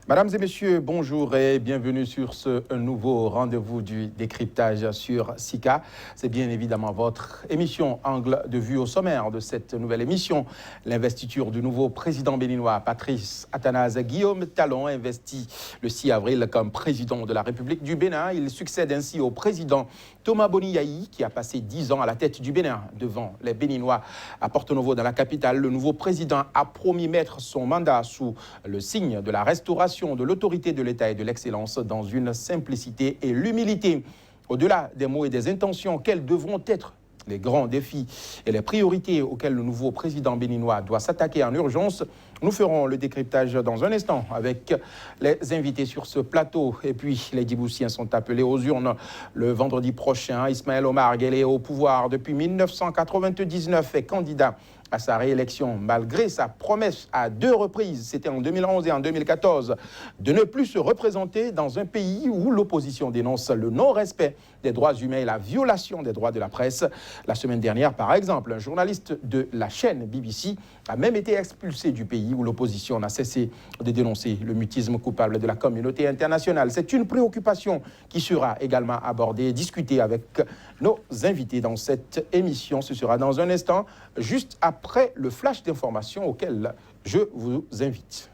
Mesdames et messieurs, bonjour et bienvenue sur ce nouveau rendez-vous du décryptage sur SICA. C'est bien évidemment votre émission Angle de vue. Au sommaire de cette nouvelle émission. L'investiture du nouveau président béninois, Patrice Athanase Guillaume Talon, investi le 6 avril comme président de la République du Bénin. Il succède ainsi au président Thomas Boni Yayi, qui a passé 10 ans à la tête du Bénin devant les Béninois à Porto Novo dans la capitale. Le nouveau président a promis mettre son mandat sous le signe de la restauration de l'autorité de l'État et de l'excellence dans une simplicité et l'humilité. Au-delà des mots et des intentions, quels devront être les grands défis et les priorités auxquels le nouveau président béninois doit s'attaquer en urgence? Nous ferons le décryptage dans un instant avec les invités sur ce plateau. Et puis, les Djiboutiens sont appelés aux urnes le vendredi prochain. Ismaël Omar Guelleh, au pouvoir depuis 1999, est candidat à sa réélection, malgré sa promesse à 2 reprises, c'était en 2011 et en 2014, de ne plus se représenter dans un pays où l'opposition dénonce le non-respect des droits humains et la violation des droits de la presse. La semaine dernière, par exemple, un journaliste de la chaîne BBC a même été expulsé du pays où l'opposition n'a cessé de dénoncer le mutisme coupable de la communauté internationale. C'est une préoccupation qui sera également abordée et discutée avec nos invités dans cette émission. Ce sera dans un instant, juste après le flash d'information auquel je vous invite.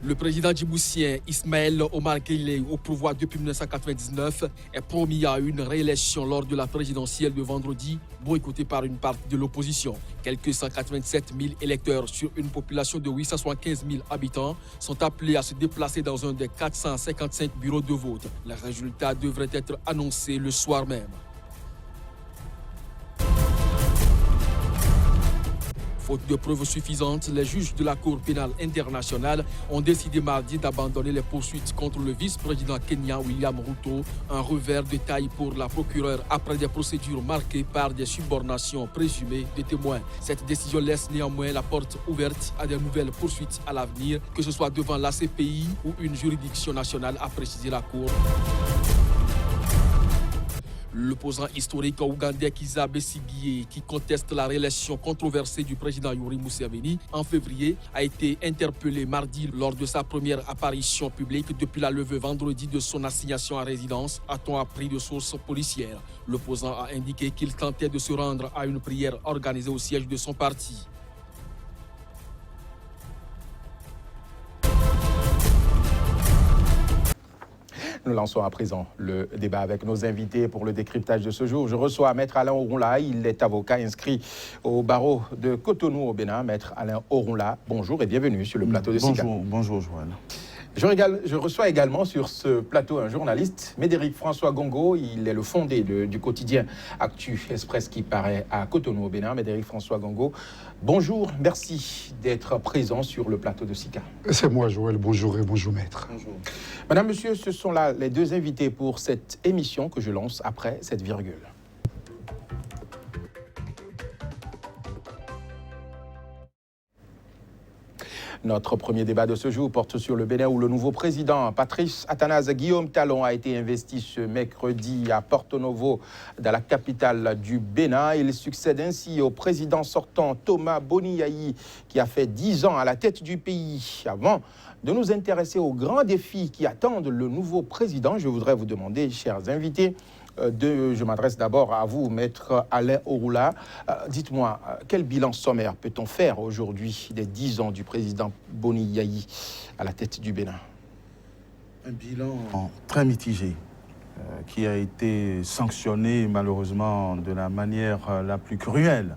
Le président djiboutien Ismaël Omar Guelleh, au pouvoir depuis 1999, est promis à une réélection lors de la présidentielle de vendredi, boycottée par une partie de l'opposition. Quelques 187 000 électeurs sur une population de 875 000 habitants sont appelés à se déplacer dans un des 455 bureaux de vote. Les résultats devraient être annoncés le soir même. Faute de preuves suffisantes, les juges de la Cour pénale internationale ont décidé mardi d'abandonner les poursuites contre le vice-président kenyan William Ruto, un revers de taille pour la procureure après des procédures marquées par des subornations présumées de témoins. Cette décision laisse néanmoins la porte ouverte à de nouvelles poursuites à l'avenir, que ce soit devant la CPI ou une juridiction nationale, a précisé la Cour. L'opposant historique ougandais Kizza Besigye, qui conteste la réélection controversée du président Yoweri Museveni en février, a été interpellé mardi lors de sa première apparition publique depuis la levée vendredi de son assignation à résidence, a-t-on appris de sources policières. L'opposant a indiqué qu'il tentait de se rendre à une prière organisée au siège de son parti. Nous lançons à présent le débat avec nos invités pour le décryptage de ce jour. Je reçois Maître Alain Orunla, il est avocat inscrit au barreau de Cotonou au Bénin. Maître Alain Orunla, bonjour et bienvenue sur le plateau de SICA. Bonjour Joël. Je reçois également sur ce plateau un journaliste, Médéric François Gongo. Il est le fondé du quotidien Actu Express qui paraît à Cotonou au Bénin. Médéric François Gongo, bonjour, merci d'être présent sur le plateau de SICA. C'est moi Joël, bonjour et bonjour maître. Bonjour. Madame, monsieur, ce sont là les 2 invités pour cette émission que je lance après cette virgule. Notre premier débat de ce jour porte sur le Bénin où le nouveau président Patrice Athanase Guillaume Talon a été investi ce mercredi à Porto Novo, dans la capitale du Bénin. Il succède ainsi au président sortant Thomas Boni Yayi, qui a fait 10 ans à la tête du pays. Avant de nous intéresser aux grands défis qui attendent le nouveau président, je voudrais vous demander, chers invités, je m'adresse d'abord à vous, Maître Alain Orunla. Dites-moi, quel bilan sommaire peut-on faire aujourd'hui des 10 ans du président Boni Yayi à la tête du Bénin? Un bilan très mitigé, qui a été sanctionné malheureusement de la manière la plus cruelle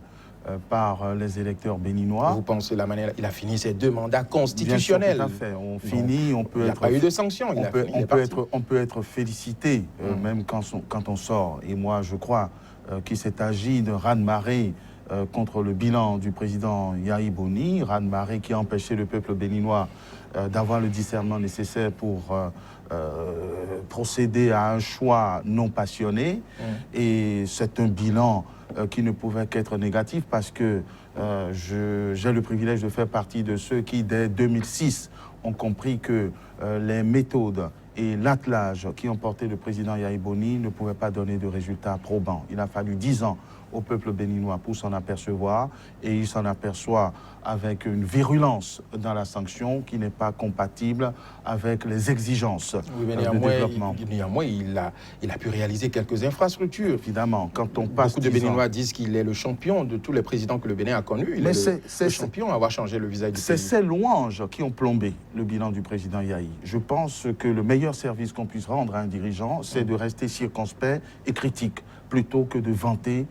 par les électeurs béninois. Vous pensez la manière, il a fini ses 2 mandats constitutionnels. Bien sûr, tout à fait. On finit, on peut il être... Il n'y a pas eu de sanction. On peut être félicité, même quand on sort. Et moi, je crois qu'il s'est agi de raz-de-marée contre le bilan du président Yayi Boni, raz-de-marée qui a empêché le peuple béninois d'avoir le discernement nécessaire pour procéder à un choix non passionné. Et c'est un bilan qui ne pouvait qu'être négatif parce que j'ai le privilège de faire partie de ceux qui, dès 2006, ont compris que les méthodes et l'attelage qui ont porté le président Yayi Boni ne pouvaient pas donner de résultats probants. Il a fallu 10 ans au peuple béninois pour s'en apercevoir, et il s'en aperçoit avec une virulence dans la sanction qui n'est pas compatible avec les exigences de développement. Néanmoins, il a pu réaliser quelques infrastructures. Évidemment, quand on passe... Beaucoup de Béninois disent qu'il est le champion de tous les présidents que le Bénin a connus. Il est le champion à avoir changé le visage du pays. C'est ces louanges qui ont plombé le bilan du président Yahi. Je pense que le meilleur service qu'on puisse rendre à un dirigeant, c'est de rester circonspect et critique, plutôt que de vanter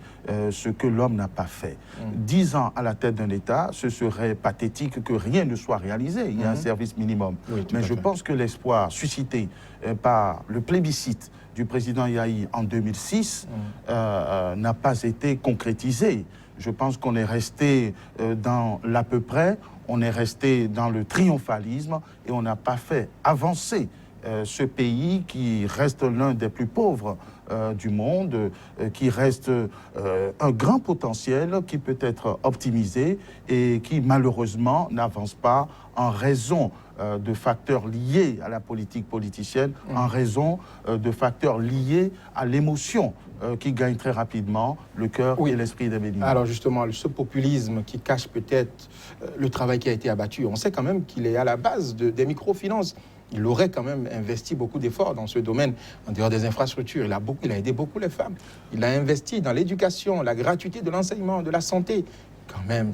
ce que l'homme n'a pas fait. 10 ans à la tête d'un État, ce serait pathétique que rien ne soit réalisé. Il y a un service minimum. Oui, mais je pense que l'espoir suscité par le plébiscite du président Yahi en 2006 n'a pas été concrétisé. Je pense qu'on est resté dans l'à peu près, on est resté dans le triomphalisme et on n'a pas fait avancer ce pays qui reste l'un des plus pauvres du monde, qui reste un grand potentiel qui peut être optimisé et qui malheureusement n'avance pas en raison de facteurs liés à la politique politicienne, en raison de facteurs liés à l'émotion qui gagne très rapidement le cœur et l'esprit des Béninois. Alors justement, ce populisme qui cache peut-être le travail qui a été abattu, on sait quand même qu'il est à la base des microfinances. Il aurait quand même investi beaucoup d'efforts dans ce domaine, en dehors des infrastructures. Il a aidé beaucoup les femmes. Il a investi dans l'éducation, la gratuité de l'enseignement, de la santé. Quand même,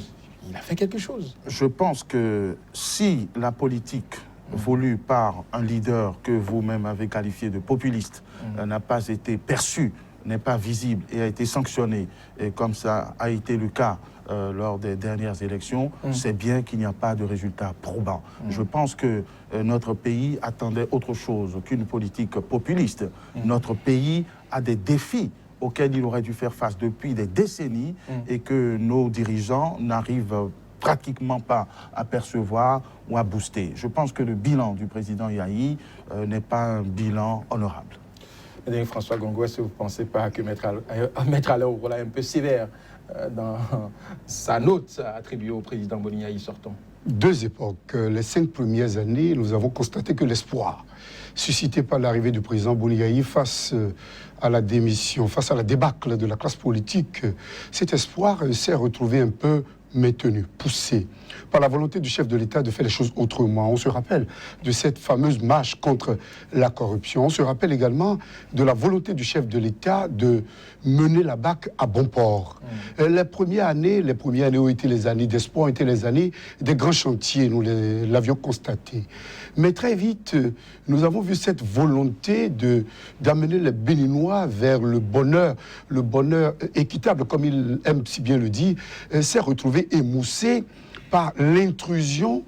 il a fait quelque chose. Je pense que si la politique voulue par un leader que vous-même avez qualifié de populiste n'a pas été perçue, n'est pas visible et a été sanctionnée, et comme ça a été le cas lors des dernières élections, c'est bien qu'il n'y a pas de résultat probant. Je pense que notre pays attendait autre chose qu'une politique populiste. Notre pays a des défis auxquels il aurait dû faire face depuis des décennies et que nos dirigeants n'arrivent pratiquement pas à percevoir ou à booster. Je pense que le bilan du président Yahi n'est pas un bilan honorable. François Gongo, est-ce que vous ne pensez pas que Maître Alain est un peu sévère dans sa note attribuée au président Boni Yahi sortant? Deux époques. Les 5 premières années, nous avons constaté que l'espoir suscité par l'arrivée du président Boni Yahi face à la démission, face à la débâcle de la classe politique, cet espoir s'est retrouvé un peu maintenu, poussé par la volonté du chef de l'État de faire les choses autrement. On se rappelle de cette fameuse marche contre la corruption. On se rappelle également de la volonté du chef de l'État de mener la BAC à bon port. Les premières années ont été les années d'espoir, ont été les années des grands chantiers, nous l'avions constaté. Mais très vite, nous avons vu cette volonté d'amener les Béninois vers le bonheur équitable, comme il aime si bien le dire, s'est retrouvé émoussé par l'intrusion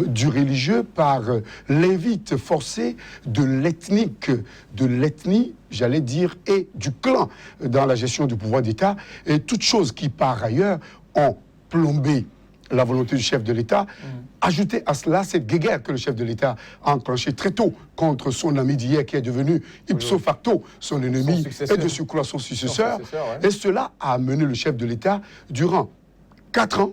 du religieux, par l'invite forcé de l'ethnie, j'allais dire, et du clan dans la gestion du pouvoir d'État, et toutes choses qui, par ailleurs, ont plombé la volonté du chef de l'État. Ajoutez à cela cette guéguerre que le chef de l'État a enclenchée très tôt contre son ami d'hier, qui est devenu ipso facto son ennemi et de surcroît son successeur. Et cela a amené le chef de l'État, durant 4 ans,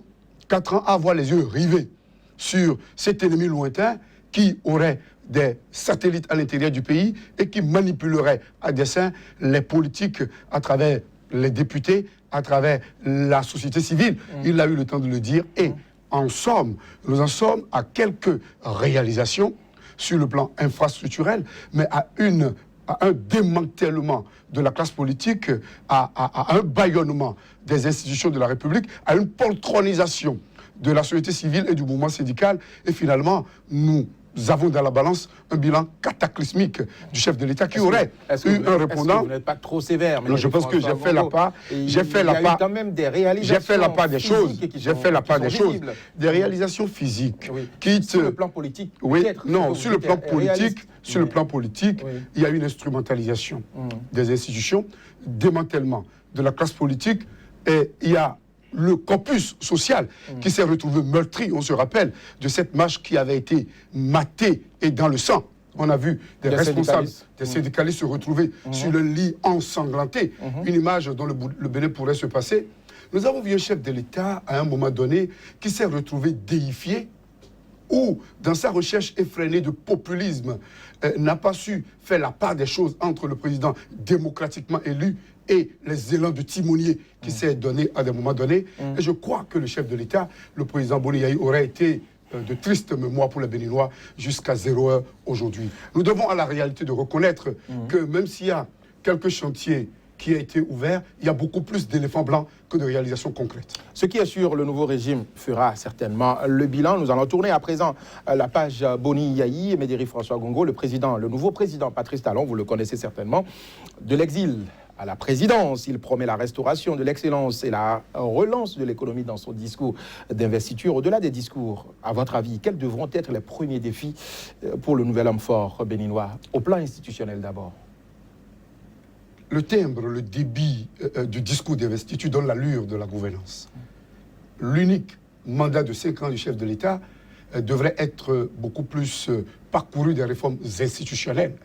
à avoir les yeux rivés sur cet ennemi lointain qui aurait des satellites à l'intérieur du pays et qui manipulerait à dessein les politiques à travers les députés, à travers la société civile. Il a eu le temps de le dire. Et en somme, nous en sommes à quelques réalisations sur le plan infrastructurel, mais à un démantèlement de la classe politique, à un bâillonnement des institutions de la République, à une poltronisation de la société civile et du mouvement syndical. Et finalement, nous avons dans la balance un bilan cataclysmique du chef de l'État qui aurait eu un répondant. Vous n'êtes pas trop sévère? Non, je pense que j'ai fait la part. J'ai fait la part. Quand même des réalisations. J'ai fait la part des choses. J'ai fait la part des choses. Des réalisations physiques. Oui. Sur le plan politique. Oui. Non, sur le plan politique. Sur le plan politique, il y a une instrumentalisation des institutions, démantèlement de la classe politique, et il y a le corpus social qui s'est retrouvé meurtri. On se rappelle de cette marche qui avait été matée et dans le sang. On a vu des responsables, des syndicalistes se retrouver sur le lit ensanglanté. Une image dont le Bénin pourrait se passer. Nous avons vu un chef de l'État, à un moment donné, qui s'est retrouvé déifié ou dans sa recherche effrénée de populisme, n'a pas su faire la part des choses entre le président démocratiquement élu et les élans de timonier qui s'est donné à des moments donnés. Et je crois que le chef de l'État, le président Boni Yayi, aurait été de triste mémoire pour les Béninois jusqu'à 0 heure aujourd'hui. Nous devons à la réalité de reconnaître que même s'il y a quelques chantiers qui a été ouvert, il y a beaucoup plus d'éléphants blancs que de réalisations concrètes. Ce qui est sûr, le nouveau régime fera certainement le bilan. Nous allons tourner à présent la page Boni Yayi et Médéri François Gongo, le nouveau président Patrice Talon, vous le connaissez certainement, de l'exil à la présidence. Il promet la restauration de l'excellence et la relance de l'économie dans son discours d'investiture. Au-delà des discours, à votre avis, quels devront être les premiers défis pour le nouvel homme fort béninois, au plan institutionnel d'abord? Le timbre, le débit du discours d'investiture donne l'allure de la gouvernance. L'unique mandat de 5 ans du chef de l'État devrait être beaucoup plus parcouru des réformes institutionnelles.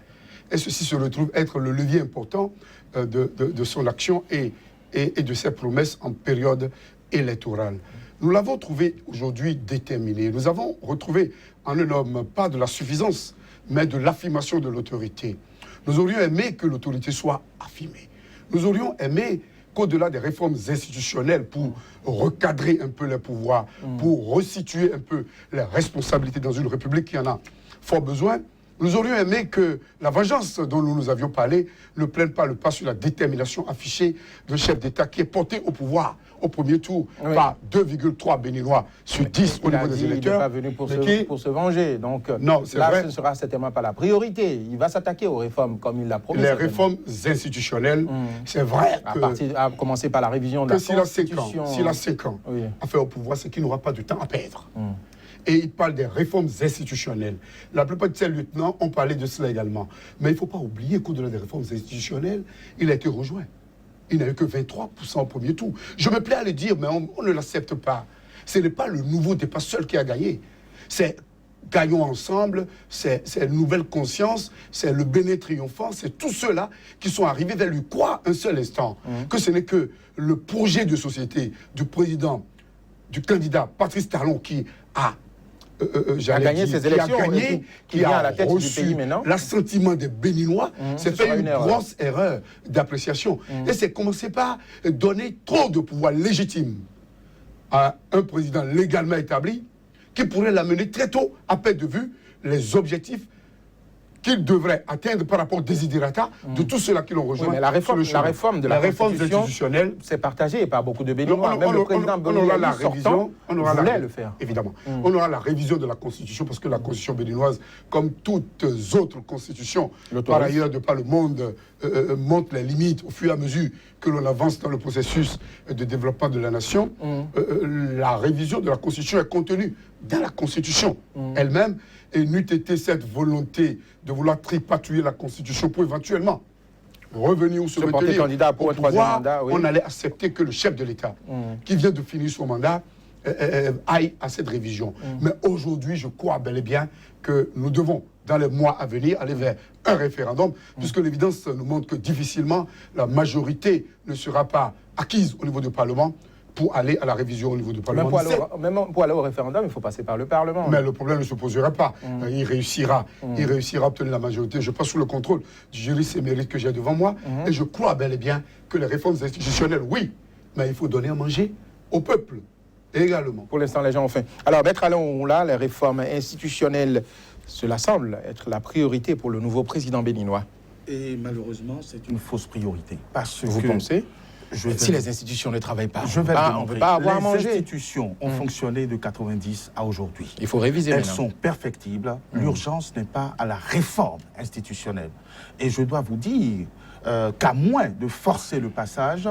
Et ceci se retrouve être le levier important de son action et de ses promesses en période électorale. Nous l'avons trouvé aujourd'hui déterminé. Nous avons retrouvé en un homme pas de la suffisance, mais de l'affirmation de l'autorité. Nous aurions aimé que l'autorité soit affirmée. Nous aurions aimé qu'au-delà des réformes institutionnelles pour recadrer un peu les pouvoirs, pour resituer un peu les responsabilités dans une république qui en a fort besoin, nous aurions aimé que la vengeance dont nous avions parlé ne prenne pas le pas sur la détermination affichée d'un chef d'État qui est porté au pouvoir au premier tour par 2,3 Béninois sur 10 au niveau des électeurs. Il n'est pas venu pour se venger. Donc non, là, vrai. Ce ne sera certainement pas la priorité. Il va s'attaquer aux réformes comme il l'a promis. Les réformes institutionnelles, c'est vrai que... À commencer par la révision de la Constitution. S'il a 5 ans à faire au pouvoir, c'est qu'il n'aura pas de temps à perdre. Et il parle des réformes institutionnelles. La plupart de ces lieutenants ont parlé de cela également. Mais il ne faut pas oublier qu'au-delà des réformes institutionnelles, il a été rejoint. Il n'a eu que 23% au premier tour. Je me plais à le dire, mais on ne l'accepte pas. Ce n'est pas le nouveau départ seul qui a gagné. C'est gagnons ensemble, c'est une nouvelle conscience, c'est le Bénin triomphant, c'est tous ceux-là qui sont arrivés vers lui croire un seul instant que ce n'est que le projet de société du président, du candidat Patrice Talon qui a gagné ces élections, qui a à la tête reçu du pays maintenant. L'assentiment des Béninois, c'est fait une grosse erreur d'appréciation. Et c'est commencé par donner trop de pouvoir légitime à un président légalement établi qui pourrait l'amener très tôt à perdre de vue les objectifs qu'il devrait atteindre par rapport aux desiderata de tous ceux-là qui l'ont rejoint. Oui, mais la réforme de la Constitution institutionnelle, c'est partagé par beaucoup de Béninois. Même le président sortant voulait le faire. Évidemment. On aura la révision de la Constitution parce que la Constitution béninoise, comme toutes autres constitutions, par ailleurs, de par le monde, montre les limites au fur et à mesure que l'on avance dans le processus de développement de la nation. La révision de la Constitution est contenue dans la Constitution elle-même. Et n'eût été cette volonté de vouloir tripatouiller la Constitution pour éventuellement revenir ou se maintenir candidat pour au un troisième pouvoir, mandat, on allait accepter que le chef de l'État, qui vient de finir son mandat, aille à cette révision. Mais aujourd'hui, je crois bel et bien que nous devons, dans les mois à venir, aller vers un référendum, puisque l'évidence nous montre que difficilement la majorité ne sera pas acquise au niveau du Parlement pour aller à la révision au niveau du Parlement. Même pour aller au référendum, il faut passer par le Parlement. Mais le problème ne se posera pas. Il réussira. Il réussira à obtenir la majorité. Je passe sous le contrôle du juriste émérite que j'ai devant moi. Et je crois bel et bien que les réformes institutionnelles, oui, mais il faut donner à manger au peuple également. Pour l'instant, les gens ont faim. Alors, Maître Alain Oula, les réformes institutionnelles, cela semble être la priorité pour le nouveau président béninois. Et malheureusement, c'est une fausse priorité. Parce Vous que pensez si les institutions ne travaillent pas, on ne peut pas avoir à manger. Les institutions ont fonctionné de 90 à aujourd'hui. Il faut réviser Elles maintenant. sont perfectibles. L'urgence n'est pas à la réforme institutionnelle. Et je dois vous dire qu'à moins de forcer le passage,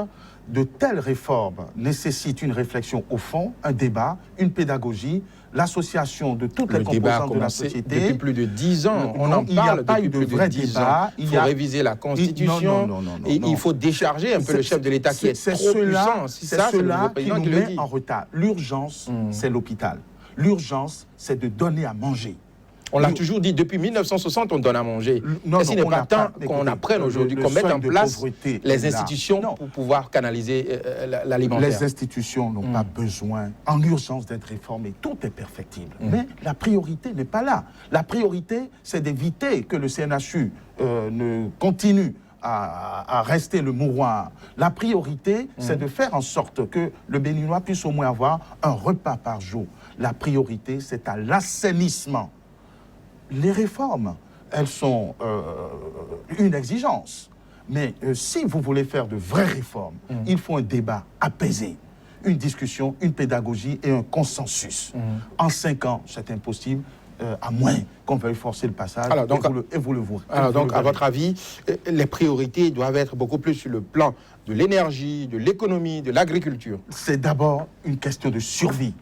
de telles réformes nécessitent une réflexion au fond, un débat, une pédagogie, l'association de toutes les composantes de la société. Depuis plus de 10 ans, on en parle. Il n'y a pas eu de vrai débat. Il faut réviser la Constitution. Il faut décharger un peu le chef de l'État qui est trop puissant. C'est cela qui nous met en retard. L'urgence, c'est l'hôpital. L'urgence, c'est de donner à manger. On l'a toujours dit, depuis 1960, on donne à manger. Est-ce qu'il n'est pas temps qu'on apprenne aujourd'hui, qu'on mette en place les institutions pour pouvoir canaliser l'alimentaire? Les institutions n'ont pas besoin, en urgence, d'être réformées. Tout est perfectible. Mais la priorité n'est pas là. La priorité, c'est d'éviter que le CNHU ne continue à rester le mouroir. La priorité, c'est de faire en sorte que le Béninois puisse au moins avoir un repas par jour. La priorité, c'est à l'assainissement. Les réformes, elles sont une exigence. Mais si vous voulez faire de vraies réformes, il faut un débat apaisé, une discussion, une pédagogie et un consensus. En 5 ans, c'est impossible. À moins qu'on veuille forcer le passage. Alors, donc, à votre avis, les priorités doivent être beaucoup plus sur le plan de l'énergie, de l'économie, de l'agriculture. C'est d'abord une question de survie.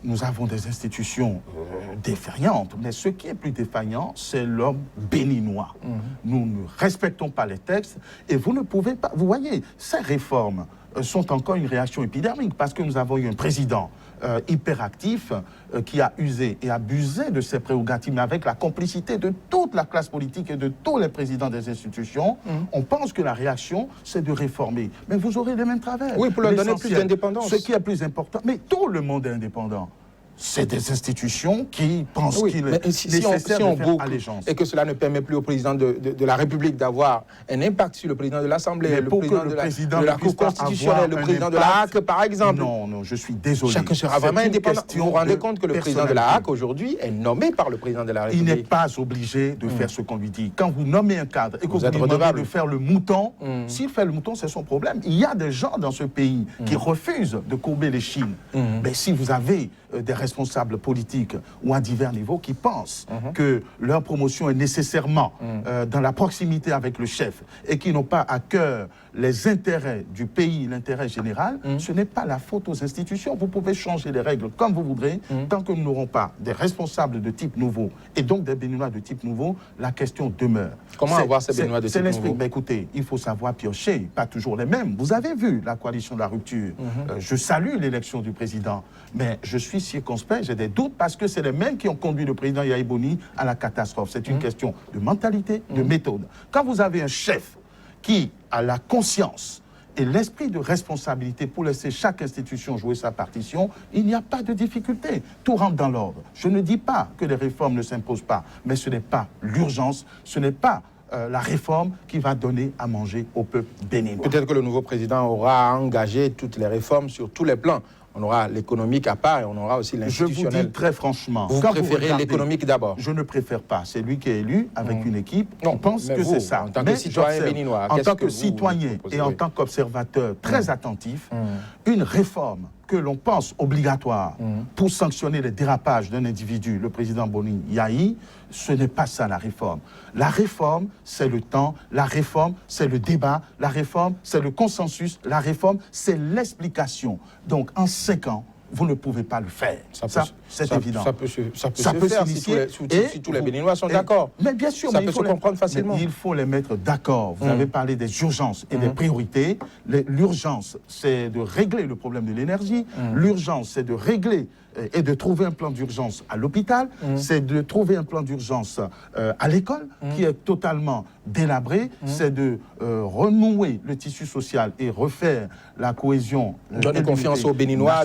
Nous avons des institutions défaillantes, mais ce qui est plus défaillant, c'est l'homme béninois. Nous ne respectons pas les textes et vous ne pouvez pas... Vous voyez, ces réformes sont encore une réaction épidermique parce que nous avons eu un président hyperactif qui a usé et abusé de ses prérogatives, mais avec la complicité de toute la classe politique et de tous les présidents des institutions. On pense que la réaction, c'est de réformer. Mais vous aurez les mêmes travers. Oui, pour leur donner plus d'indépendance. Ce qui est plus important, mais tout le monde est indépendant. C'est des institutions qui pensent qu'il est nécessaire de faire allégeance. Et que cela ne permet plus au président de la République d'avoir un impact sur le président de l'Assemblée, le président de la Cour constitutionnelle, le président de la HAC, par exemple. Non, je suis désolé. Chacun sera vraiment indépendant. Vous vous rendez compte que le président de la HAC, aujourd'hui, est nommé par le président de la République. Il n'est pas obligé de faire ce qu'on lui dit. Quand vous nommez un cadre et que vous lui demandez de faire le mouton, s'il fait le mouton, c'est son problème. Il y a des gens dans ce pays qui refusent de courber les chines. Mais si vous avez des responsables politiques ou à divers niveaux qui pensent que leur promotion est nécessairement dans la proximité avec le chef et qui n'ont pas à cœur les intérêts du pays, l'intérêt général, ce n'est pas la faute aux institutions. Vous pouvez changer les règles comme vous voudrez, tant que nous n'aurons pas des responsables de type nouveau et donc des Béninois de type nouveau, la question demeure. Comment avoir ces Béninois de type nouveau? Mais écoutez, il faut savoir piocher, pas toujours les mêmes. Vous avez vu la coalition de la rupture. Je salue l'élection du président, mais je suis circonspect, j'ai des doutes parce que c'est les mêmes qui ont conduit le président Yahya Boni à la catastrophe. C'est une question de mentalité, de méthode. Quand vous avez un chef qui a la conscience et l'esprit de responsabilité pour laisser chaque institution jouer sa partition, il n'y a pas de difficulté. Tout rentre dans l'ordre. Je ne dis pas que les réformes ne s'imposent pas, mais ce n'est pas l'urgence, ce n'est pas la réforme qui va donner à manger au peuple béninois. Peut-être que le nouveau président aura engagé toutes les réformes sur tous les plans. On aura l'économique à part et on aura aussi l'institutionnel. Je vous dis très franchement. Vous préférez l'économique d'abord? Je ne préfère pas. C'est lui qui est élu avec une équipe. Non, on pense que c'est ça. En tant que citoyen béninois, en tant que citoyen et en tant qu'observateur très attentif, une réforme que l'on pense obligatoire pour sanctionner les dérapages d'un individu, le président Boni Yahi, ce n'est pas ça la réforme. La réforme, c'est le temps, la réforme, c'est le débat, la réforme, c'est le consensus, la réforme, c'est l'explication. Donc, en 5 ans, vous ne pouvez pas le faire. Ça c'est évident. Ça peut se faire si tous les Béninois sont d'accord. Mais bien sûr, ça peut se comprendre facilement. Mais il faut les mettre d'accord. Vous avez parlé des urgences et des priorités. L'urgence, c'est de régler le problème de l'énergie. L'urgence, c'est de régler et de trouver un plan d'urgence à l'hôpital. C'est de trouver un plan d'urgence à l'école qui est totalement délabré. C'est de renouer le tissu social et refaire la cohésion. Donner confiance aux Béninois.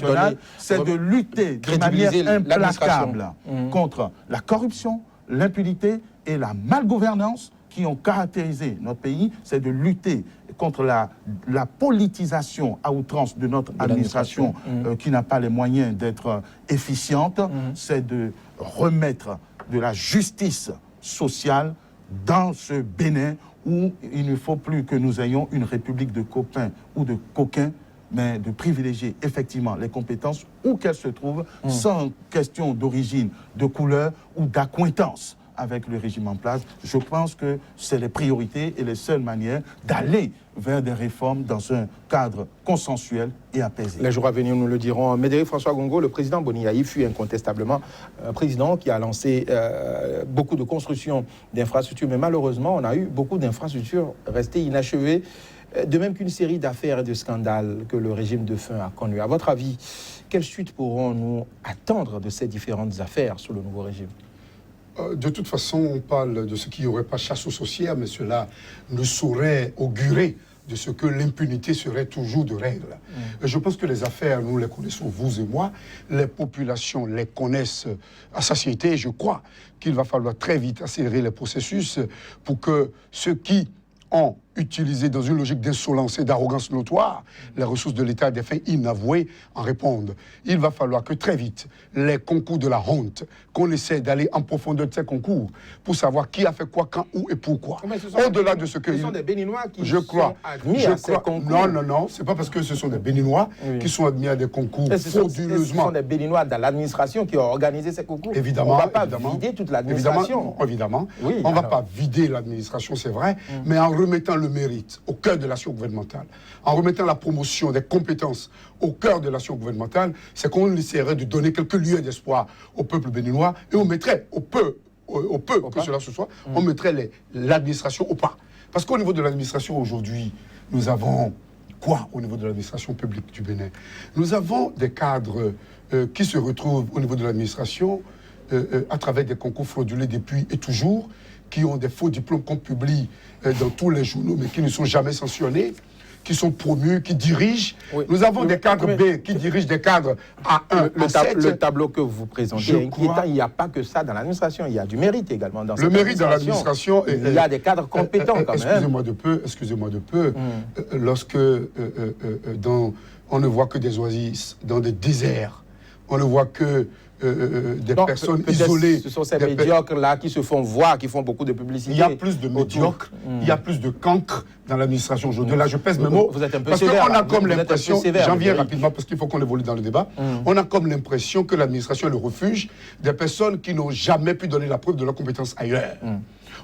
C'est de lutter de manière implacable contre la corruption, l'impunité et la malgouvernance qui ont caractérisé notre pays. C'est de lutter contre la politisation à outrance de notre administration qui n'a pas les moyens d'être efficiente. C'est de remettre de la justice sociale dans ce Bénin où il ne faut plus que nous ayons une république de copains ou de coquins, mais de privilégier effectivement les compétences où qu'elles se trouvent, sans question d'origine, de couleur ou d'accointance avec le régime en place. Je pense que c'est les priorités et les seules manières d'aller vers des réformes dans un cadre consensuel et apaisé. Les jours à venir, nous le dirons. Médéric François Gongo, le président Boni Yahi fut incontestablement un président qui a lancé beaucoup de construction d'infrastructures, mais malheureusement, on a eu beaucoup d'infrastructures restées inachevées, de même qu'une série d'affaires et de scandales que le régime de fin a connues. À votre avis, quelle suite pourrons-nous attendre de ces différentes affaires sous le nouveau régime? De toute façon, on parle de ce qu'il n'y aurait pas chasse aux sorcières, mais cela ne saurait augurer de ce que l'impunité serait toujours de règle. Je pense que les affaires, nous les connaissons, vous et moi, les populations les connaissent à satiété. Je crois qu'il va falloir très vite accélérer les processus pour que ceux qui ont utilisé dans une logique d'insolence et d'arrogance notoire les ressources de l'État des faits inavoués en répondent. Il va falloir que très vite, les concours de la honte, qu'on essaie d'aller en profondeur de ces concours pour savoir qui a fait quoi, quand, où et pourquoi. Au-delà de ce que... Ce sont des Béninois qui je crois, sont admis à ces concours. Non, c'est pas parce que ce sont des Béninois qui sont admis à des concours frauduleusement. Ce sont des Béninois dans l'administration qui ont organisé ces concours. Évidemment. On ne va pas vider toute l'administration. Évidemment. Oui, on ne va pas vider l'administration, c'est vrai, mais en remettant le mérite au cœur de l'action gouvernementale, en remettant la promotion des compétences au cœur de l'action gouvernementale, c'est qu'on essaierait de donner quelques lueurs d'espoir au peuple béninois et on mettrait au peu que cela se soit, on mettrait l'administration au pas. Parce qu'au niveau de l'administration aujourd'hui, nous avons quoi au niveau de l'administration publique du Bénin? Nous avons des cadres qui se retrouvent au niveau de l'administration à travers des concours fraudulés depuis et toujours, qui ont des faux diplômes qu'on publie dans tous les journaux, mais qui ne sont jamais sanctionnés, qui sont promus, qui dirigent. Oui. Nous avons des cadres B qui dirigent des cadres A1, A7. Le tableau que vous présentez est inquiétant. Il n'y a pas que ça dans l'administration. Il y a du mérite également dans cette mérite dans l'administration. Il y a des cadres compétents quand même. Excusez-moi de peu. Lorsque on ne voit que des oasis dans des déserts, on ne voit que des personnes isolées. Ce sont ces médiocres-là qui se font voir, qui font beaucoup de publicité. Il y a plus de médiocres, il y a plus de cancres dans l'administration aujourd'hui. Là, je pèse mes mots. Vous êtes un peu parce sévère. Parce qu'on a comme l'impression, j'en viens rapidement parce qu'il faut qu'on évolue dans le débat, on a comme l'impression que l'administration est le refuge des personnes qui n'ont jamais pu donner la preuve de leur compétence ailleurs.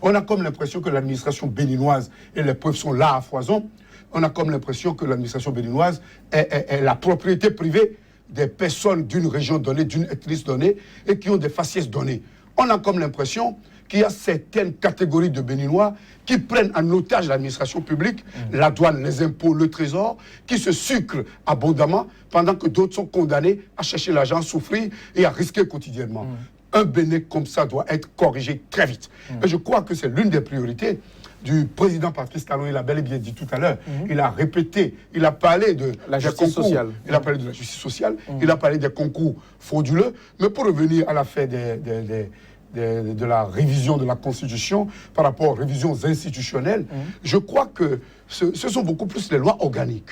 On a comme l'impression que l'administration béninoise, et les preuves sont là à foison, on a comme l'impression que l'administration béninoise est la propriété privée des personnes d'une région donnée, d'une ethnie donnée, et qui ont des faciès donnés. On a comme l'impression qu'il y a certaines catégories de Béninois qui prennent en otage l'administration publique, la douane, les impôts, le trésor, qui se sucrent abondamment, pendant que d'autres sont condamnés à chercher l'argent, à souffrir et à risquer quotidiennement. Un Bénin comme ça doit être corrigé très vite. Et je crois que c'est l'une des priorités du président Patrice Talon. Il a bel et bien dit tout à l'heure, il a répété, il a parlé de la justice sociale. Il a parlé de la justice sociale, il a parlé des concours frauduleux. Mais pour revenir à l'affaire de la révision de la Constitution par rapport aux révisions institutionnelles, je crois que ce sont beaucoup plus les lois organiques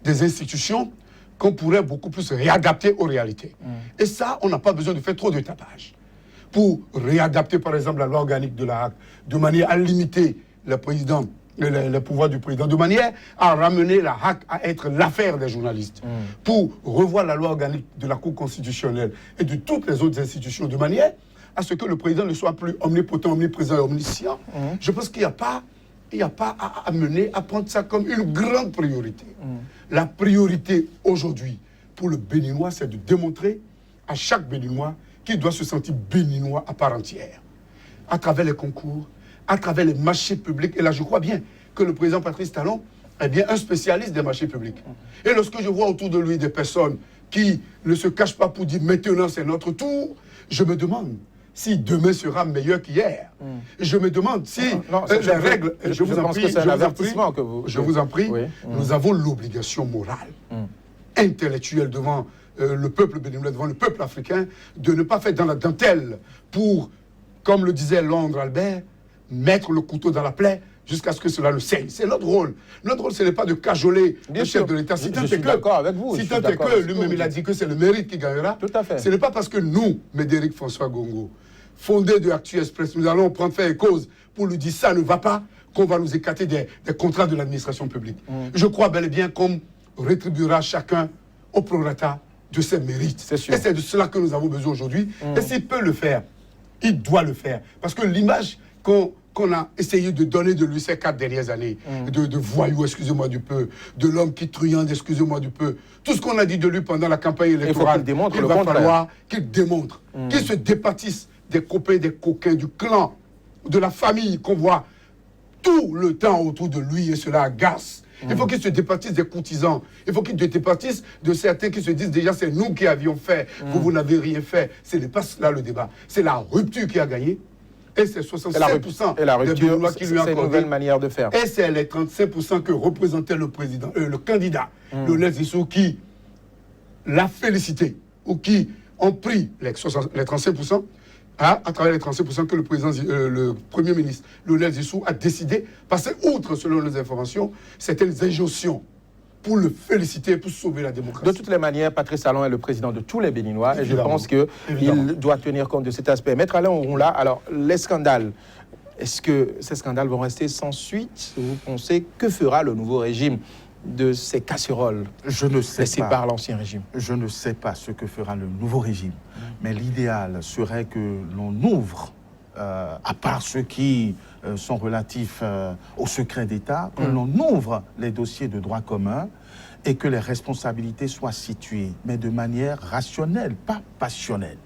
des institutions qu'on pourrait beaucoup plus réadapter aux réalités. Et ça, on n'a pas besoin de faire trop de tapage. Pour réadapter, par exemple, la loi organique de la HAC, de manière à limiter le pouvoir du président, de manière à ramener la HAC à être l'affaire des journalistes, pour revoir la loi organique de la Cour constitutionnelle et de toutes les autres institutions, de manière à ce que le président ne soit plus omnipotent, omniprésent et omniscient. Je pense qu'il n'y a pas à prendre ça comme une grande priorité. La priorité aujourd'hui pour le Béninois, c'est de démontrer à chaque Béninois qu'il doit se sentir béninois à part entière, à travers les concours, à travers les marchés publics. Et là, je crois bien que le président Patrice Talon est bien un spécialiste des marchés publics. Et lorsque je vois autour de lui des personnes qui ne se cachent pas pour dire « maintenant c'est notre tour », je me demande si demain sera meilleur qu'hier. Je me demande si les règles... Je vous en prie, c'est un avertissement que vous... Je vous en prie, nous avons l'obligation morale, intellectuelle devant le peuple béninois, devant le peuple africain, de ne pas faire dans la dentelle pour, comme le disait Londres Albert, mettre le couteau dans la plaie jusqu'à ce que cela le saigne. C'est notre rôle. Notre rôle, ce n'est pas de cajoler le chef de l'État. Je suis d'accord avec vous. Si tant est que lui-même, il a dit que c'est le mérite qui gagnera. Tout à fait. Ce n'est pas parce que nous, Médéric François Gongo, fondés de Actu Express, nous allons prendre fait et cause pour lui dire ça ne va pas, qu'on va nous écarter des contrats de l'administration publique. Je crois bel et bien qu'on rétribuera chacun au prorata de ses mérites. Et c'est de cela que nous avons besoin aujourd'hui. Et s'il peut le faire, il doit le faire. Parce que l'image qu'on a essayé de donner de lui ces 4 dernières années, de voyou, excusez-moi du peu, de l'homme qui truande, excusez-moi du peu, tout ce qu'on a dit de lui pendant la campagne électorale, il va falloir qu'il démontre, qu'il se dépatisse des copains, des coquins, du clan, de la famille qu'on voit tout le temps autour de lui, et cela agace. Il faut qu'il se départisse des courtisans. Il faut qu'il se départisse de certains qui se disent déjà c'est nous qui avions fait, vous n'avez rien fait. Ce n'est pas là le débat. C'est la rupture qui a gagné. Et c'est 67% et la des rupture, Béninois qui lui ont c'est une accordé. nouvelle manière de faire. Et c'est les 35% que représentait le président, le candidat, le Lezissou, qui l'a félicité, ou qui ont pris les 35%, à travers les 35% que le président, le Premier ministre, le Lezissou, a décidé, passer outre, selon les informations, certaines injonctions pour le féliciter, pour sauver la démocratie. De toutes les manières, Patrice Talon est le président de tous les Béninois et je Évidemment. pense qu'il doit tenir compte de cet aspect. Maître Alain Ouroula, alors les scandales, est-ce que ces scandales vont rester sans suite? Vous pensez que fera le nouveau régime de ces casseroles Je ne sais laissées pas. par l'ancien régime? Je ne sais pas ce que fera le nouveau régime, mais l'idéal serait que l'on ouvre, à part ceux qui sont relatifs au secret d'État, que l'on ouvre les dossiers de droit commun et que les responsabilités soient situées, mais de manière rationnelle, pas passionnelle.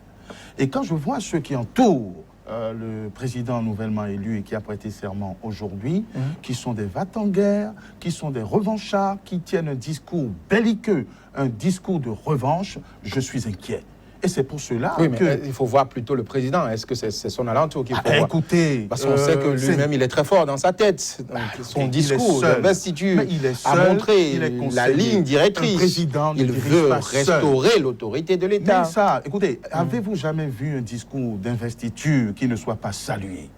Et quand je vois ceux qui entourent le président nouvellement élu et qui a prêté serment aujourd'hui, qui sont des va-t-en-guerre, qui sont des revanchards, qui tiennent un discours belliqueux, un discours de revanche, je suis inquiet. Et c'est pour cela Oui, mais que... il faut voir plutôt le président. Est-ce que c'est son alentour qu'il faut voir? Écoutez... Parce qu'on sait que lui-même, il est très fort dans sa tête. Donc, son discours d'investiture a montré la ligne directrice. Il veut restaurer l'autorité de l'État. Mais ça, écoutez, avez-vous jamais vu un discours d'investiture qui ne soit pas salué?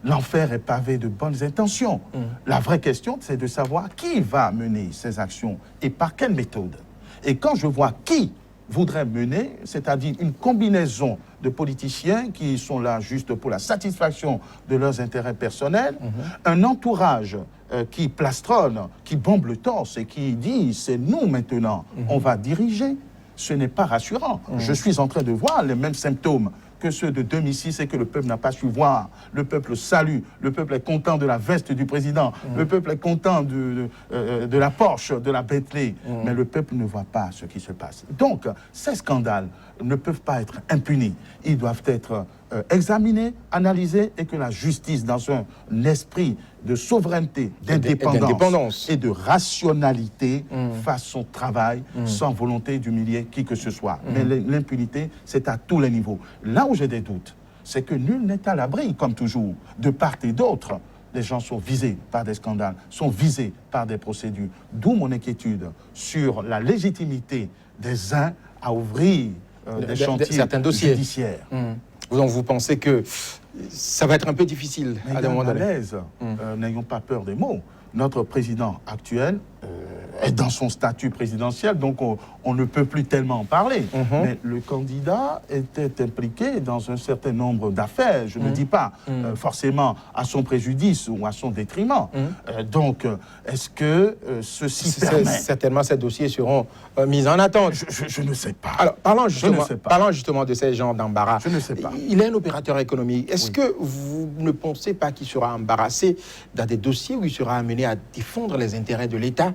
L'enfer est pavé de bonnes intentions. La vraie question, c'est de savoir qui va mener ces actions et par quelle méthode. Et quand je vois qui voudrait mener, c'est-à-dire une combinaison de politiciens qui sont là juste pour la satisfaction de leurs intérêts personnels, un entourage qui plastronne, qui bombe le torse et qui dit « c'est nous maintenant, on va diriger », ce n'est pas rassurant. Je suis en train de voir les mêmes symptômes que ceux de 2006 et que le peuple n'a pas su voir. Le peuple salue, le peuple est content de la veste du président, le peuple est content de la Porsche, de la Bentley, mais le peuple ne voit pas ce qui se passe. Donc, ces scandales ne peuvent pas être impunis. Ils doivent être examinés, analysés et que la justice, dans un esprit de souveraineté, d'indépendance et de rationalité, fasse son travail sans volonté d'humilier qui que ce soit. Mais l'impunité, c'est à tous les niveaux. Là où j'ai des doutes, c'est que nul n'est à l'abri, comme toujours, de part et d'autre. Les gens sont visés par des scandales, sont visés par des procédures. D'où mon inquiétude sur la légitimité des uns à ouvrir des chantiers judiciaires. Donc vous pensez que ça va être un peu difficile à des moments donnés? N'ayons pas peur des mots. Notre président actuel est dans son statut présidentiel, donc on ne peut plus tellement en parler. Mais le candidat était impliqué dans un certain nombre d'affaires, je ne dis pas forcément à son préjudice ou à son détriment. Donc, est-ce que ceci permet... Certainement, ces dossiers seront mis en attente. Je ne sais pas. Alors, parlons justement de ces gens d'embarras. Je ne sais pas. Il est un opérateur économique. Est-ce que vous ne pensez pas qu'il sera embarrassé dans des dossiers où il sera amené à défendre les intérêts de l'État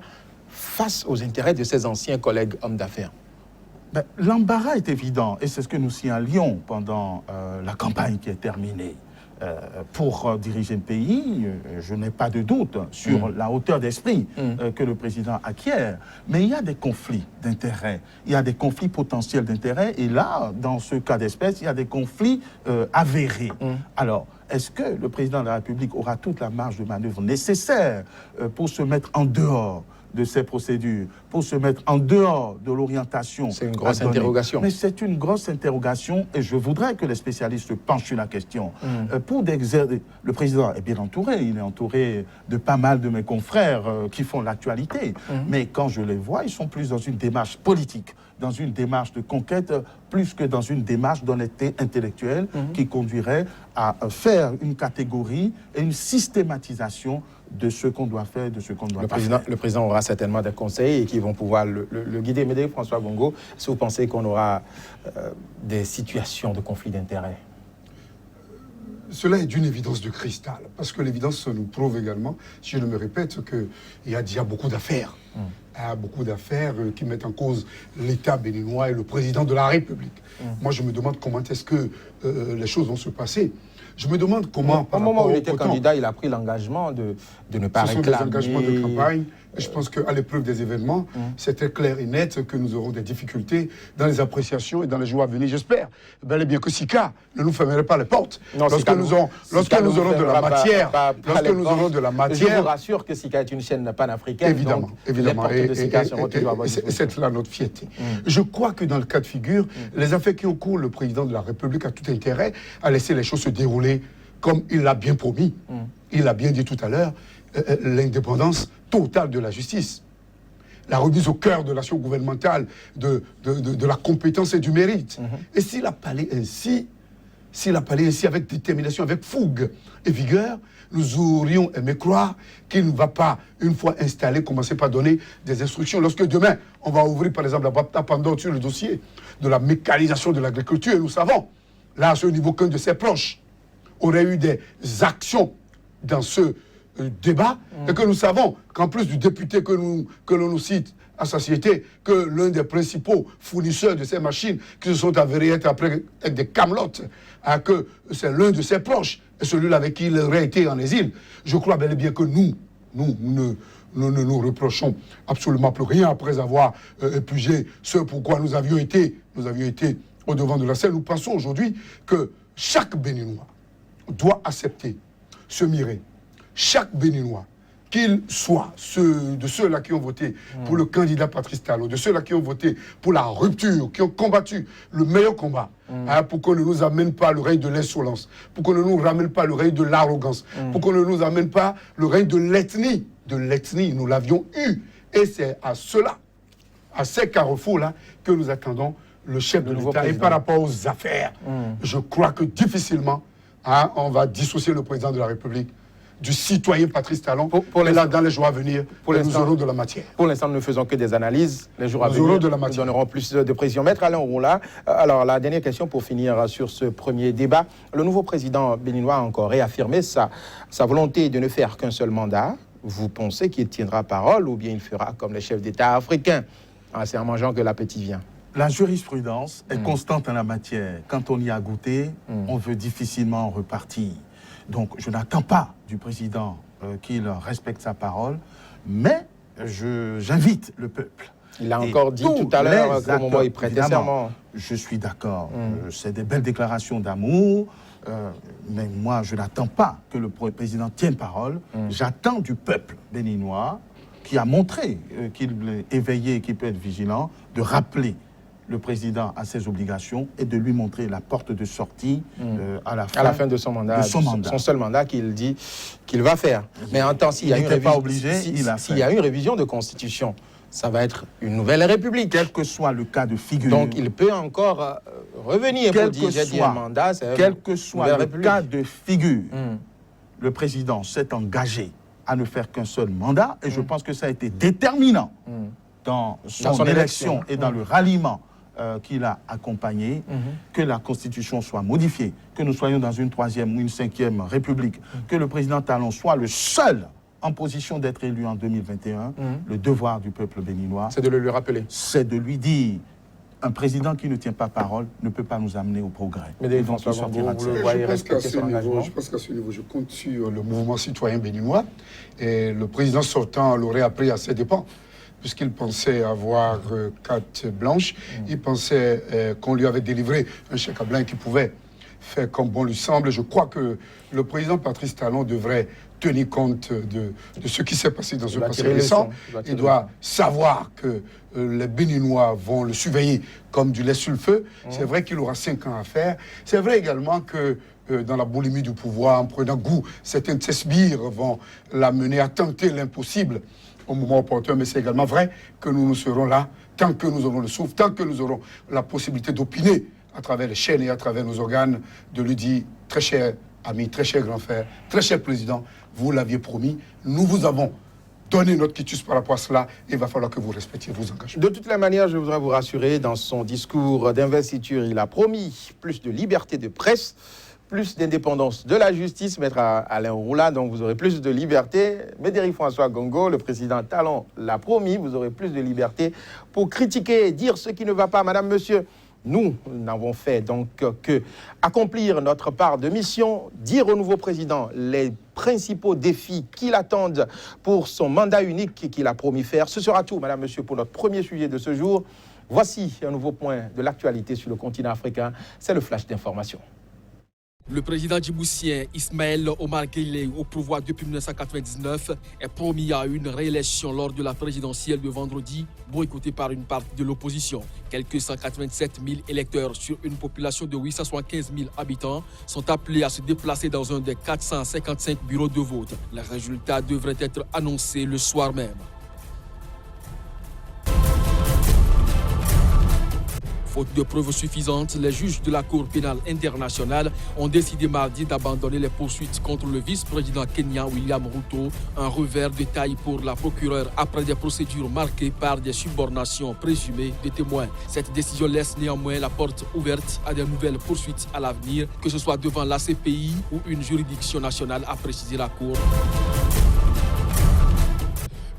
face aux intérêts de ses anciens collègues hommes d'affaires? L'embarras est évident, et c'est ce que nous signalions pendant la campagne qui est terminée. Pour diriger le pays, je n'ai pas de doute sur la hauteur d'esprit que le président acquiert. Mais il y a des conflits d'intérêts, il y a des conflits potentiels d'intérêts, et là, dans ce cas d'espèce, il y a des conflits avérés. Alors, est-ce que le président de la République aura toute la marge de manœuvre nécessaire pour se mettre en dehors de ces procédures, pour se mettre en dehors de l'orientation? C'est une grosse interrogation. Mais c'est une grosse interrogation et je voudrais que les spécialistes se penchent sur la question. Le président est bien entouré, il est entouré de pas mal de mes confrères qui font l'actualité. Mais quand je les vois, ils sont plus dans une démarche politique, dans une démarche de conquête, plus que dans une démarche d'honnêteté intellectuelle qui conduirait à faire une catégorie et une systématisation de ce qu'on doit faire, de ce qu'on doit pas faire. Le président aura certainement des conseils qui vont pouvoir le guider. Mais François Bongo, est-ce que vous pensez qu'on aura des situations de conflit d'intérêts? Cela est d'une évidence de cristal, parce que l'évidence nous prouve également, si je ne me répète, qu'il y a déjà beaucoup d'affaires. Il y a beaucoup d'affaires qui mettent en cause l'État béninois et le président de la République. Moi, je me demande comment est-ce que les choses vont se passer. Je me demande comment... Au moment où il était candidat, il a pris l'engagement de ne pas réclamer... Ce sont des engagements de campagne. Je pense qu'à l'épreuve des événements, c'est très clair et net que nous aurons des difficultés dans les appréciations et dans les jours à venir. J'espère bel et bien que Sika ne nous fermerait pas les portes. Lorsque nous aurons de la matière, je vous rassure que Sika est une chaîne panafricaine. Évidemment, évidemment. Et c'est là notre fierté. Je crois que dans le cas de figure, les affaires qui ont cours, le président de la République a tout intérêt à laisser les choses se dérouler comme il l'a bien promis. Il l'a bien dit tout à l'heure, l'indépendance totale de la justice, la remise au cœur de l'action gouvernementale de la compétence et du mérite. Et s'il a parlé ainsi avec détermination, avec fougue et vigueur, nous aurions aimé croire qu'il ne va pas, une fois installé, commencer par donner des instructions. Lorsque demain, on va ouvrir par exemple la boîte à Pandore sur le dossier de la mécanisation de l'agriculture, et nous savons, là, à ce niveau, qu'un de ses proches aurait eu des actions dans ce débat, et que nous savons qu'en plus du député que l'on nous cite à satiété, que l'un des principaux fournisseurs de ces machines qui se sont avérés être après avec des camelotes, que c'est l'un de ses proches, et celui-là avec qui il aurait été en exil. Je crois bel et bien que nous ne nous reprochons absolument plus rien après avoir épugé ce pourquoi nous avions été au devant de la scène. Nous pensons aujourd'hui que chaque Béninois doit accepter ce mirer. Chaque Béninois, qu'il soit de ceux-là qui ont voté pour le candidat Patrice Talon, de ceux-là qui ont voté pour la rupture, qui ont combattu le meilleur combat, pour qu'on ne nous amène pas le règne de l'insolence, pour qu'on ne nous ramène pas le règne de l'arrogance, pour qu'on ne nous amène pas le règne de l'ethnie. De l'ethnie, nous l'avions eu. Et c'est à cela, à ces carrefours-là, que nous attendons le chef de l'État. Et par rapport aux affaires, je crois que difficilement, on va dissocier le président de la République du citoyen Patrice Talon. Dans les jours à venir, nous aurons de la matière. Pour l'instant, nous ne faisons que des analyses. Les jours à venir, nous donnerons plus de précision. Maître Alain Roula, alors la dernière question pour finir sur ce premier débat. Le nouveau président béninois a encore réaffirmé sa volonté de ne faire qu'un seul mandat. Vous pensez qu'il tiendra parole ou bien il fera comme les chefs d'État africains? C'est en mangeant que l'appétit vient. La jurisprudence est constante en la matière. Quand on y a goûté, on veut difficilement en repartir. Donc, je n'attends pas du président qu'il respecte sa parole, mais j'invite le peuple. Il a encore dit tout à l'heure qu'au moment où il prêtait serment. Je suis d'accord. C'est des belles déclarations d'amour, mais moi, je n'attends pas que le président tienne parole. J'attends du peuple béninois qui a montré qu'il est éveillé, qu'il peut être vigilant, de rappeler le président à ses obligations et de lui montrer la porte de sortie à la fin de son mandat. Son seul mandat qu'il dit qu'il va faire. Mais en temps, s'il y a une révision de constitution, ça va être une nouvelle république. Quel que soit le cas de figure. Donc il peut encore revenir pour dire j'ai dit un mandat. Quel que soit le cas de figure, le président s'est engagé à ne faire qu'un seul mandat et je pense que ça a été déterminant dans son élection et dans le ralliement qu'il a accompagné, que la Constitution soit modifiée, que nous soyons dans une 3e ou une 5e République, que le président Talon soit le seul en position d'être élu en 2021, le devoir du peuple béninois, c'est de le lui rappeler. C'est de lui dire, un président qui ne tient pas parole ne peut pas nous amener au progrès. Mais je pense qu'à ce niveau, je compte sur le mouvement citoyen béninois et le président sortant l'aurait appris à ses dépens. Puisqu'il pensait avoir carte blanche, il pensait qu'on lui avait délivré un chèque à blanc qui pouvait faire comme bon lui semble. Je crois que le président Patrice Talon devrait tenir compte de ce qui s'est passé dans un passé récent. Il doit savoir que les Béninois vont le surveiller comme du lait sur le feu. C'est vrai qu'il aura 5 ans à faire. C'est vrai également que dans la boulimie du pouvoir, en prenant goût, certains de ses sbires vont l'amener à tenter l'impossible au moment opportun, mais c'est également vrai que nous serons là tant que nous aurons le souffle, tant que nous aurons la possibilité d'opiner à travers les chaînes et à travers nos organes, de lui dire, très cher ami, très cher grand frère, très cher président, vous l'aviez promis, nous vous avons donné notre quitus par rapport à cela, et il va falloir que vous respectiez vos engagements. De toutes les manières, je voudrais vous rassurer, dans son discours d'investiture, il a promis plus de liberté de presse, plus d'indépendance de la justice, Maître Alain Roula, donc vous aurez plus de liberté. Médéric François Gongo, le président Talon l'a promis, vous aurez plus de liberté pour critiquer et dire ce qui ne va pas. Madame, monsieur, Nous n'avons fait donc que accomplir notre part de mission, dire au nouveau président les principaux défis qui l'attendent pour son mandat unique qu'il a promis faire. Ce sera tout, madame, monsieur, pour notre premier sujet de ce jour. Voici un nouveau point de l'actualité sur le continent africain. C'est le flash d'information. Le président djiboutien Ismaël Omar Guelleh, au pouvoir depuis 1999, est promis à une réélection lors de la présidentielle de vendredi, boycottée par une partie de l'opposition. Quelques 187 000 électeurs sur une population de 875 000 habitants sont appelés à se déplacer dans un des 455 bureaux de vote. Les résultats devraient être annoncés le soir même. Faute de preuves suffisantes, les juges de la Cour pénale internationale ont décidé mardi d'abandonner les poursuites contre le vice-président kenyan William Ruto, un revers de taille pour la procureure après des procédures marquées par des subornations présumées de témoins. Cette décision laisse néanmoins la porte ouverte à de nouvelles poursuites à l'avenir, que ce soit devant la CPI ou une juridiction nationale, a précisé la Cour.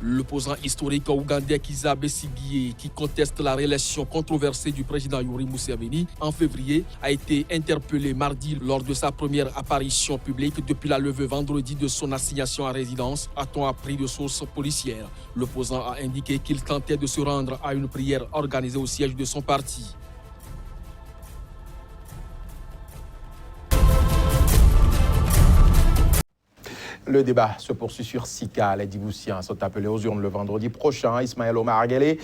L'opposant historique ougandais Kizza Besigye, qui conteste la réélection controversée du président Yoweri Museveni en février, a été interpellé mardi lors de sa première apparition publique depuis la levée vendredi de son assignation à résidence, a-t-on appris de sources policières. L'opposant a indiqué qu'il tentait de se rendre à une prière organisée au siège de son parti. Le débat se poursuit sur Sika. Les Djiboutiens sont appelés aux urnes le vendredi prochain. Ismaël Omar Guelleh,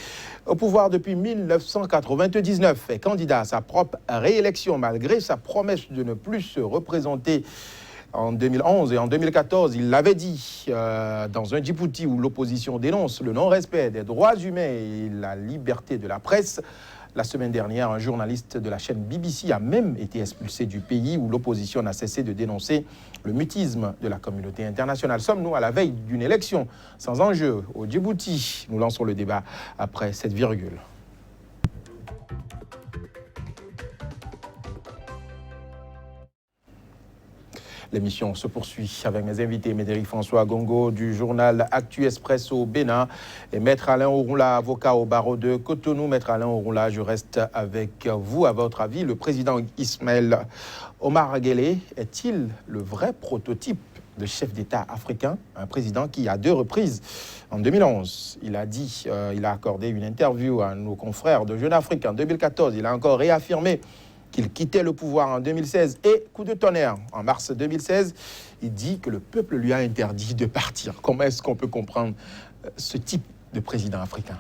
au pouvoir depuis 1999, est candidat à sa propre réélection malgré sa promesse de ne plus se représenter en 2011 et en 2014. Il l'avait dit dans un Djibouti où l'opposition dénonce le non-respect des droits humains et la liberté de la presse. La semaine dernière, un journaliste de la chaîne BBC a même été expulsé du pays où l'opposition n'a cessé de dénoncer le mutisme de la communauté internationale. Sommes-nous à la veille d'une élection sans enjeu au Djibouti? Nous lançons le débat après cette virgule. L'émission se poursuit avec mes invités, Médéric François Gongo du journal Actu Express au Bénin et Maître Alain Ouroula, avocat au barreau de Cotonou. Maître Alain Ouroula, je reste avec vous. À votre avis, le président Ismaël Omar Guelleh est-il le vrai prototype de chef d'État africain? Un président qui, à deux reprises, en 2011, il a accordé une interview à nos confrères de Jeune Afrique. En 2014, il a encore réaffirmé qu'il quittait le pouvoir en 2016 et, coup de tonnerre, en mars 2016, il dit que le peuple lui a interdit de partir. Comment est-ce qu'on peut comprendre ce type de président africain?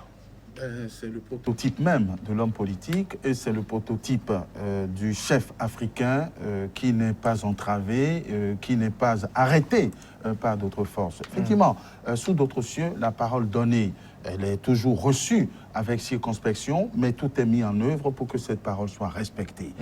C'est le prototype même de l'homme politique et c'est le prototype du chef africain qui n'est pas entravé, qui n'est pas arrêté par d'autres forces. Effectivement, sous d'autres cieux, la parole donnée, elle est toujours reçue avec circonspection, mais tout est mis en œuvre pour que cette parole soit respectée.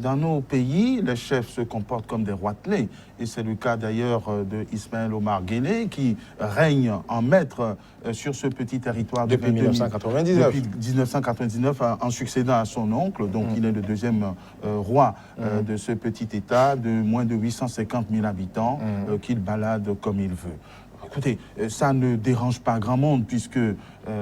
Dans nos pays, les chefs se comportent comme des roitelets, et c'est le cas d'ailleurs de Ismaël Omar Guelleh, qui règne en maître sur ce petit territoire depuis 1999. Depuis 1999, en succédant à son oncle, donc il est le deuxième roi de ce petit État de moins de 850 000 habitants qu'il balade comme il veut. Écoutez, ça ne dérange pas grand monde puisque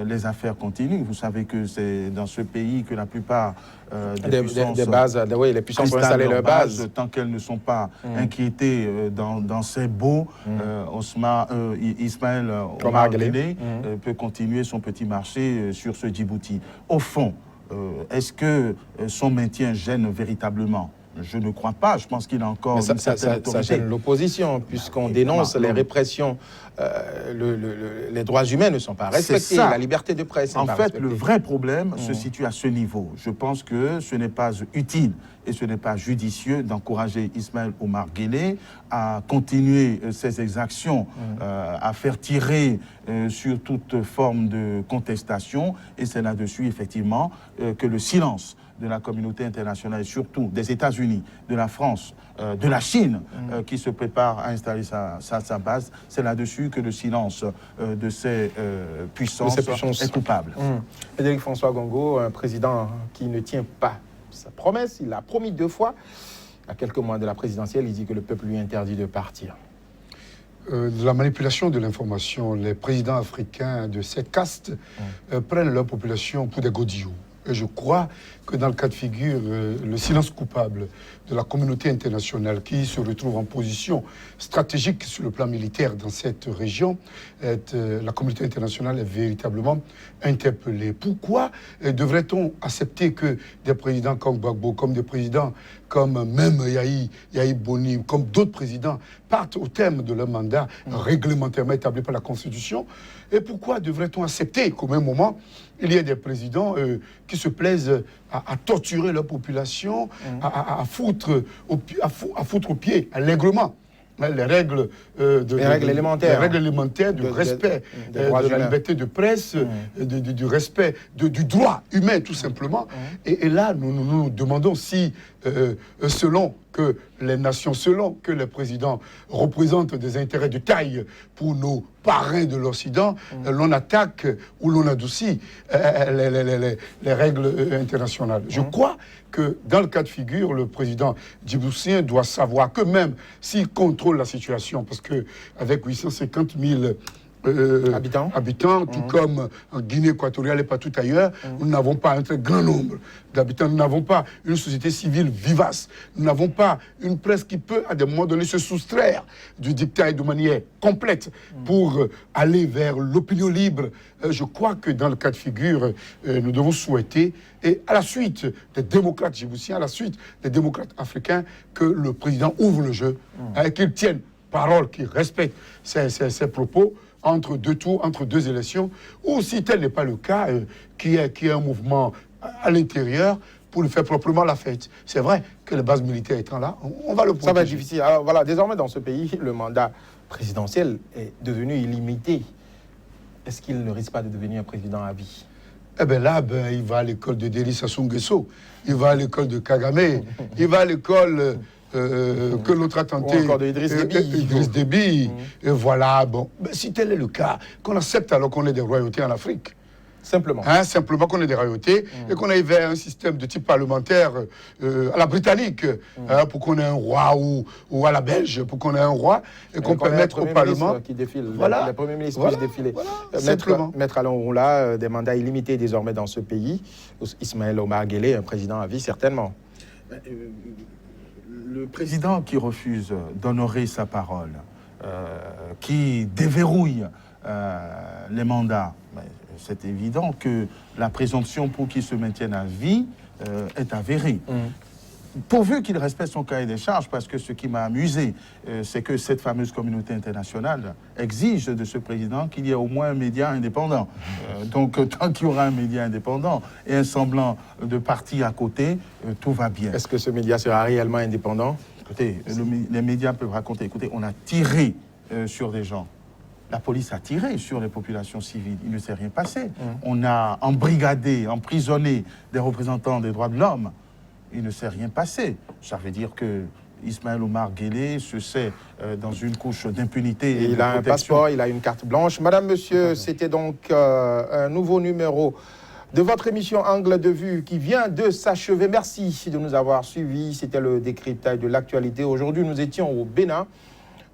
les affaires continuent. Vous savez que c'est dans ce pays que la plupart des puissances les puissances ont installé leurs bases. Tant qu'elles ne sont pas inquiétées dans ces baux, Ismaël Omar Guelleh peut continuer son petit marché sur ce Djibouti. Au fond, est-ce que son maintien gêne véritablement ? Je ne crois pas. Je pense qu'il a encore une certaine autorité. Ça gêne l'opposition, puisqu'on dénonce les répressions. Les droits humains ne sont pas respectés. La liberté de presse n'est pas respectée. En fait, le vrai problème se situe à ce niveau. Je pense que ce n'est pas utile et ce n'est pas judicieux d'encourager Ismaël Omar Guelleh à continuer ses exactions, à faire tirer sur toute forme de contestation. Et c'est là-dessus, effectivement, que le silence de la communauté internationale et surtout des États-Unis, de la France, de la Chine qui se prépare à installer sa base, c'est là-dessus que le silence de ces puissances est coupable. Médéric François Gongo, un président qui ne tient pas sa promesse, il l'a promis 2 fois. À quelques mois de la présidentielle, il dit que le peuple lui interdit de partir. La manipulation de l'information, les présidents africains de cette caste prennent leur population pour des godillots. je crois que dans le cas de figure, le silence coupable de la communauté internationale qui se retrouve en position stratégique sur le plan militaire dans cette région, la communauté internationale est véritablement interpellée. Pourquoi devrait-on accepter que des présidents comme Gbagbo, comme des présidents comme même Yahi Boni, comme d'autres présidents, partent au terme de leur mandat réglementairement établi par la Constitution? Et pourquoi devrait-on accepter qu'au même moment, il y ait des présidents qui se plaisent à torturer leur population, à foutre au pied allègrement les règles élémentaires du respect de la liberté de presse, du respect du droit humain, tout simplement. Et là, nous nous demandons si, selon que les nations, selon que les présidents représentent des intérêts de taille pour nos parrains de l'Occident, l'on attaque ou l'on adoucit les règles internationales. Je crois que dans le cas de figure, le président djiboutien doit savoir que même s'il contrôle la situation, parce qu'avec 850 000 habitants, tout comme en Guinée équatoriale et partout ailleurs, nous n'avons pas un très grand nombre d'habitants, nous n'avons pas une société civile vivace, nous n'avons pas une presse qui peut à des moments donnés se soustraire du dictat de manière complète pour aller vers l'opinion libre. Je crois que dans le cas de figure, nous devons souhaiter, et à la suite des démocrates djiboutiens, à la suite des démocrates africains, que le président ouvre le jeu, et qu'il tienne parole, qu'il respecte ses propos, entre deux tours, entre deux élections, ou si tel n'est pas le cas, qui est un mouvement à l'intérieur pour lui faire proprement la fête. C'est vrai que les bases militaires étant là, on va le protéger. Ça va être difficile. Alors voilà, désormais dans ce pays, le mandat présidentiel est devenu illimité. Est-ce qu'il ne risque pas de devenir un président à vie? Eh bien là, il va à l'école de Denis Sassou Nguesso, il va à l'école de Kagame, il va à l'école... que l'autre a tenté, ou encore de Idriss Déby. Et voilà, bon. Mais si tel est le cas, qu'on accepte alors qu'on ait des royautés en Afrique. Simplement. Simplement qu'on ait des royautés et qu'on aille vers un système de type parlementaire à la britannique, pour qu'on ait un roi ou à la belge, pour qu'on ait un roi et qu'on permette au Parlement... qui défile, voilà. les premiers ministres puissent défiler. Voilà, Maître Alain Oula, des mandats illimités désormais dans ce pays. Ismaël Omar Guelleh, un président à vie, certainement. Le président qui refuse d'honorer sa parole, qui déverrouille les mandats, c'est évident que la présomption pour qu'il se maintienne à vie est avérée. Pourvu qu'il respecte son cahier des charges, parce que ce qui m'a amusé, c'est que cette fameuse communauté internationale exige de ce président qu'il y ait au moins un média indépendant. Donc, tant qu'il y aura un média indépendant et un semblant de parti à côté, tout va bien. Est-ce que ce média sera réellement indépendant? Écoutez, les médias peuvent raconter, écoutez, on a tiré sur des gens. La police a tiré sur les populations civiles. Il ne s'est rien passé. On a embrigadé, emprisonné des représentants des droits de l'homme. Il ne s'est rien passé. Ça veut dire que Ismaël Omar Guelleh se sait dans une couche d'impunité. Il a un passeport, il a une carte blanche. Madame, monsieur, c'était donc un nouveau numéro de votre émission Angle de vue qui vient de s'achever. Merci de nous avoir suivis. C'était le décryptage de l'actualité. Aujourd'hui, nous étions au Bénin,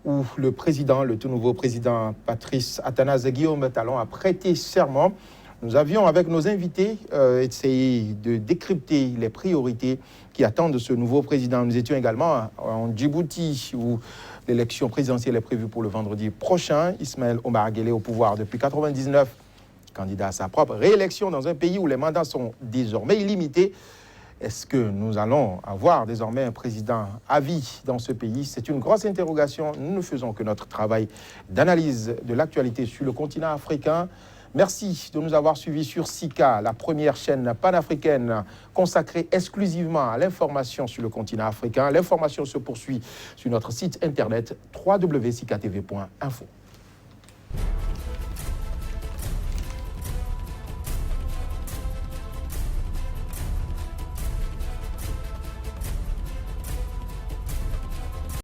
où le président, le tout nouveau président Patrice Athanase Guillaume Talon a prêté serment. Nous avions, avec nos invités, essayé de décrypter les priorités qui attendent ce nouveau président. Nous étions également en Djibouti, où l'élection présidentielle est prévue pour le vendredi prochain. Ismaël Omar Guelleh au pouvoir depuis 1999, candidat à sa propre réélection dans un pays où les mandats sont désormais illimités. Est-ce que nous allons avoir désormais un président à vie dans ce pays? C'est une grosse interrogation. Nous ne faisons que notre travail d'analyse de l'actualité sur le continent africain. Merci de nous avoir suivis sur Sika, la première chaîne panafricaine consacrée exclusivement à l'information sur le continent africain. L'information se poursuit sur notre site internet www.sikatv.info.